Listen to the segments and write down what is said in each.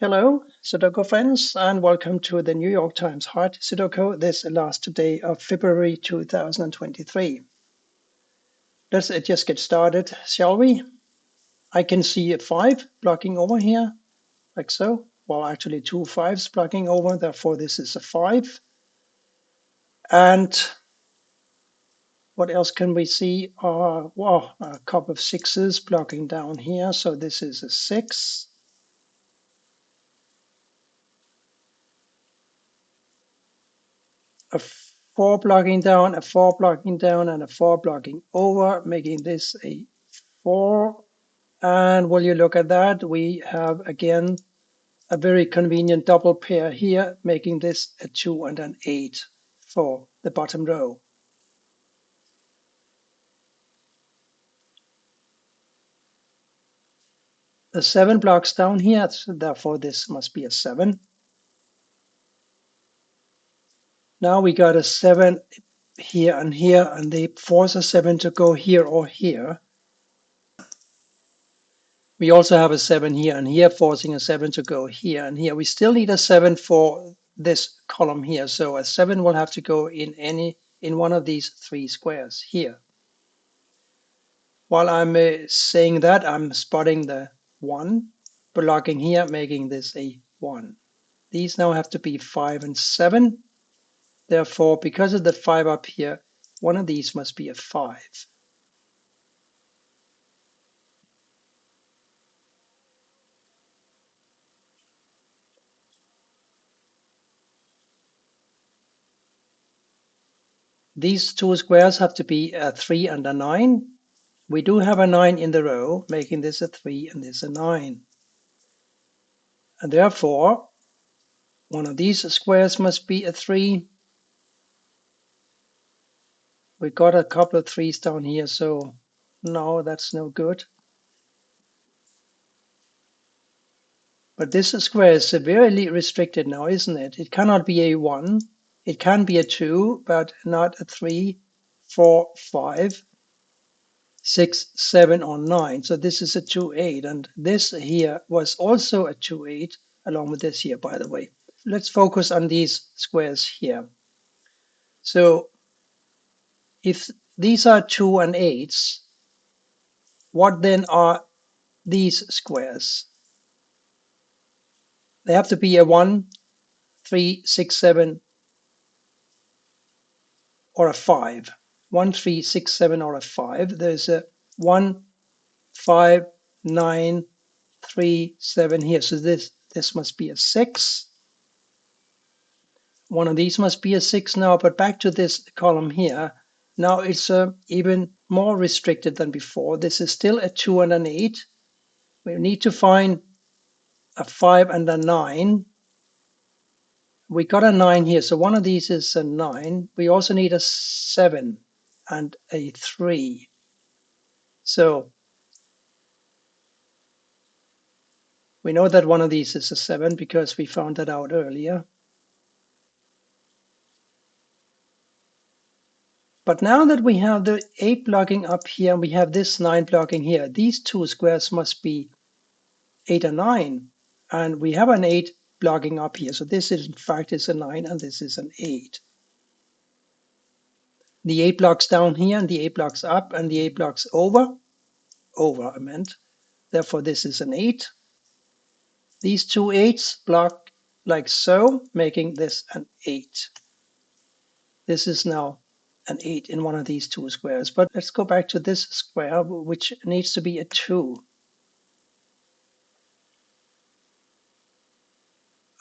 Hello, Sudoku friends, and welcome to the New York Times Hard Sudoku this last day of February 2023. Let's just get started, shall we? I can see a 5 blocking over here, like so. Well, actually two 5s blocking over, therefore this is a 5. And what else can we see? Well, a couple of 6s blocking down here, so this is a 6. A 4 blocking down, a 4 blocking down, and a 4 blocking over, making this a 4. And will you look at that? We have again a very convenient double pair here, making this a 2 and an 8 for the bottom row. The 7 blocks down here, so therefore this must be a 7. Now we got a 7 here, and they force a 7 to go here or here. We also have a 7 here and here, forcing a 7 to go here and here. We still need a 7 for this column here, so a 7 will have to go in one of these 3 squares here. While I'm saying that, I'm spotting the 1 blocking here, making this a 1. These now have to be 5 and 7. Therefore, because of the 5 up here, one of these must be a 5. These 2 squares have to be a 3 and a 9. We do have a 9 in the row, making this a 3 and this a 9. And therefore, one of these squares must be a 3. We got a couple of 3s down here, so no, that's no good. But this square is severely restricted now, isn't it? It cannot be a 1. It can be a 2, but not a 3, 4, 5, 6, 7, or 9. So this is a 2, 8. And this here was also a 2, 8, along with this here, by the way. Let's focus on these squares here. So if these are 2 and 8s, what then are these squares? They have to be a 1, 3, 6, 7, or a 5. 1, 3, 6, 7, or a 5. There's a 1, 5, 9, 3, 7 here. So this must be a 6. One of these must be a 6 now, but back to this column here. Now it's even more restricted than before. This is still a 2 and an 8. We need to find a 5 and a 9. We got a 9 here, so one of these is a 9. We also need a 7 and a 3. So we know that one of these is a 7 because we found that out earlier. But now that we have the 8 blocking up here and we have this 9 blocking here, these 2 squares must be 8 and 9. And we have an 8 blocking up here. So this is in fact is a 9 and this is an 8. The 8 blocks down here and the 8 blocks up and the 8 blocks over I meant. Therefore this is an 8. These two 8s block like so, making this an 8. This is now an 8 in one of these 2 squares. But let's go back to this square, which needs to be a 2.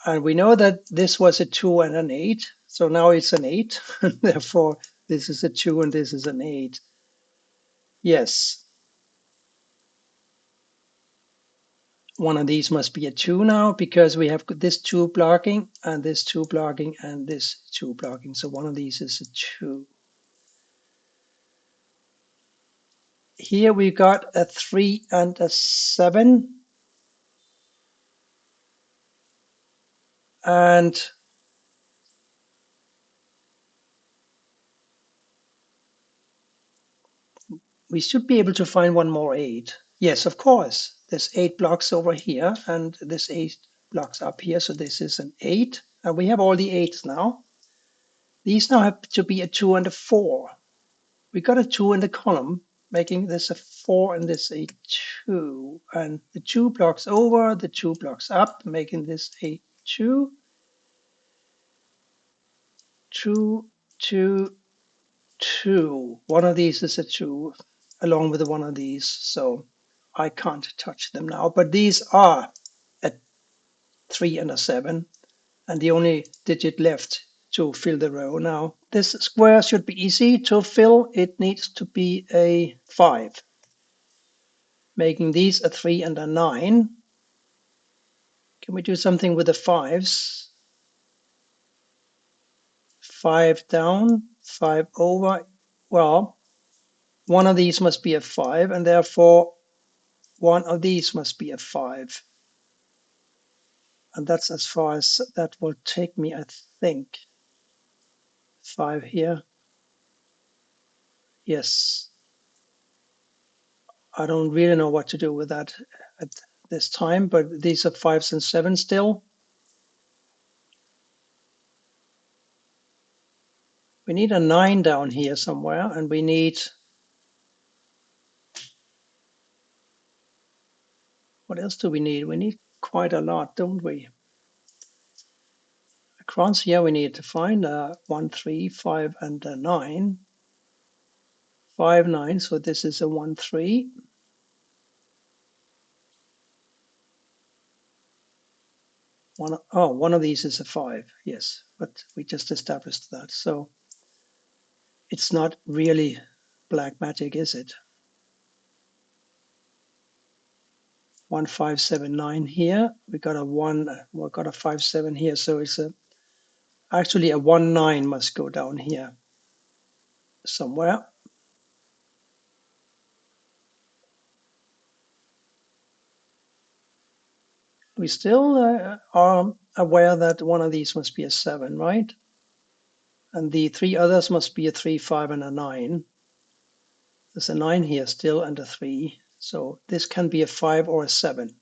And we know that this was a 2 and an 8. So now it's an 8. Therefore, this is a 2 and this is an 8. Yes. One of these must be a 2 now because we have this 2 blocking and this 2 blocking and this 2 blocking. So one of these is a 2. Here we got a 3 and a 7. And we should be able to find one more 8. Yes, of course. There's 8 blocks over here and this 8 blocks up here. So this is an 8. And we have all the 8s now. These now have to be a 2 and a 4. We got a 2 in the column, making this a 4 and this a 2. And the 2 blocks over, the 2 blocks up, making this a 2, 2, 2, 2. One of these is a 2, along with one of these. So I can't touch them now. But these are a 3 and a 7. And the only digit left to fill the row now. This square should be easy to fill. It needs to be a 5, making these a 3 and a 9. Can we do something with the 5s? 5 down, 5 over. Well, one of these must be a 5, and therefore one of these must be a 5. And that's as far as that will take me, I think. 5 here. Yes. I don't really know what to do with that at this time, but these are 5s and 7s still. We need a 9 down here somewhere, and we need, what else do we need? We need quite a lot, don't we? Across here we need to find a 1, 3, 5, and a 9. 5, 9, so this is a 1, 3. One of these is a 5, yes, but we just established that. So it's not really black magic, is it? 1, 5, 7, 9 here. We got a 1, we got a 5, 7 here. So it's actually a 1, 9 must go down here somewhere. We still are aware that one of these must be a 7, right? And the 3 others must be a 3, 5, and a 9. There's a 9 here still and a 3. So this can be a 5 or a 7.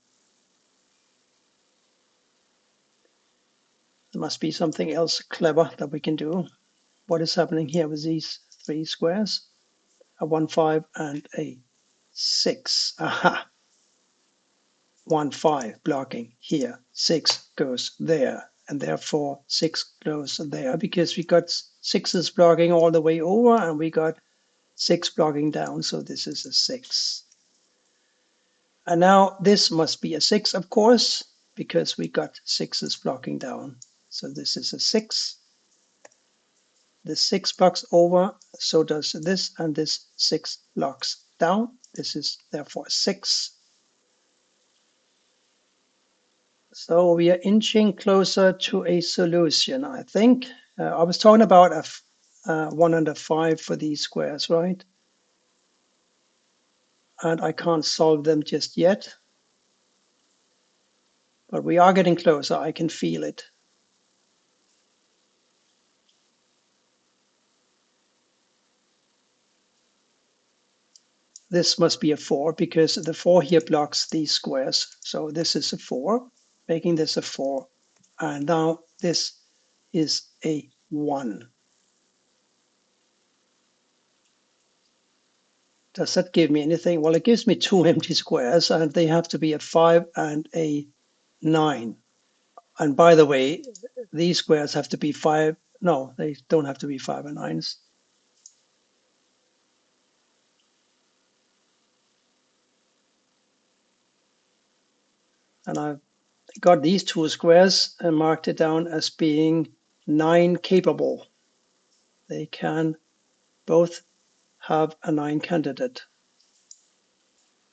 There must be something else clever that we can do. What is happening here with these 3 squares? A 1, 5, and a 6. Aha! 1, 5 blocking here. 6 goes there. And therefore 6 goes there because we got 6s blocking all the way over and we got 6 blocking down. So this is a 6. And now this must be a 6, of course, because we got 6s blocking down. So this is a 6. The 6 blocks over, so does this, and this 6 blocks down. This is therefore a 6. So we are inching closer to a solution, I think. I was talking about a 1 and a 5 for these squares, right? And I can't solve them just yet. But we are getting closer. I can feel it. This must be a 4 because the 4 here blocks these squares. So this is a 4, making this a 4. And now this is a 1. Does that give me anything? Well, it gives me 2 empty squares, and they have to be a 5 and a 9. And by the way, these squares have to be 5. No, they don't have to be 5 and 9s. And I've got these 2 squares and marked it down as being 9 capable. They can both have a 9 candidate.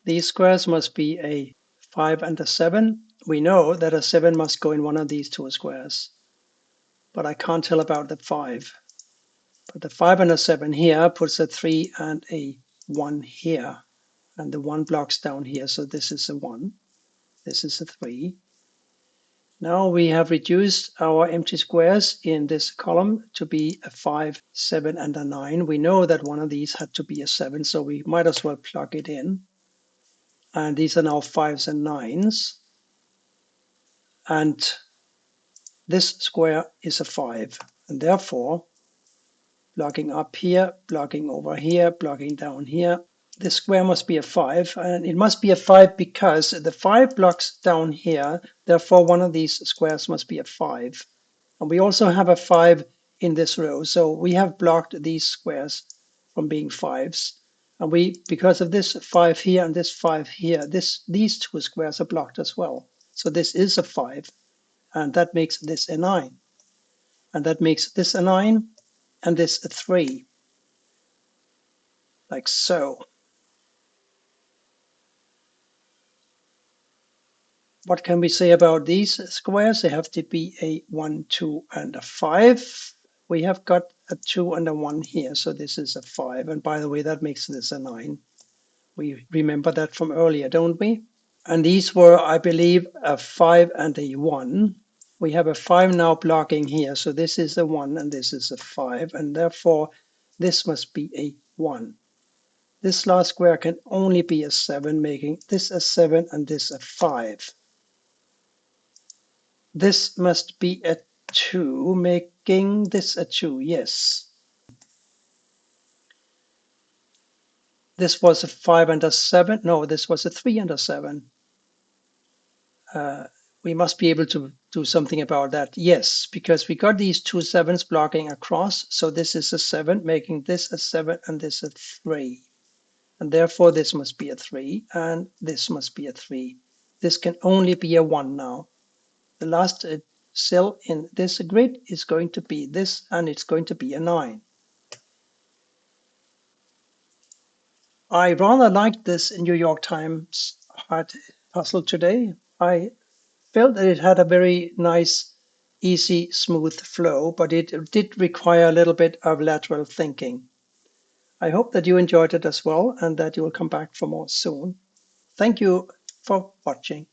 These squares must be a 5 and a 7. We know that a 7 must go in one of these 2 squares, but I can't tell about the 5. But the 5 and a 7 here puts a 3 and a 1 here, and the 1 blocks down here, so this is a 1. This is a 3. Now we have reduced our empty squares in this column to be a 5, 7, and a 9. We know that one of these had to be a 7, so we might as well plug it in. And these are now 5s and 9s. and this square is a 5. And therefore, blocking up here, blocking over here, blocking down here, this square must be a 5. And it must be a 5 because the 5 blocks down here. Therefore, one of these squares must be a 5. And we also have a 5 in this row. So we have blocked these squares from being 5s. And we, because of this 5 here and this 5 here, these two squares are blocked as well. So this is a 5. And that makes this a 9. And that makes this a 9 and this a 3, like so. What can we say about these squares? They have to be a 1, 2, and a 5. We have got a 2 and a 1 here, so this is a 5. And by the way, that makes this a 9. We remember that from earlier, don't we? And these were, I believe, a 5 and a 1. We have a 5 now blocking here, so this is a 1 and this is a 5, and therefore this must be a 1. This last square can only be a 7, making this a 7 and this a 5. This must be a 2, making this a 2, yes. This was a 5 and a 7. No, this was a 3 and a 7. We must be able to do something about that. Yes, because we got these two 7s blocking across. So this is a 7, making this a 7 and this a 3. And therefore this must be a 3 and this must be a 3. This can only be a 1 now. The last cell in this grid is going to be this, and it's going to be a 9. I rather liked this New York Times heart puzzle today. I felt that it had a very nice, easy, smooth flow, but it did require a little bit of lateral thinking. I hope that you enjoyed it as well and that you will come back for more soon. Thank you for watching.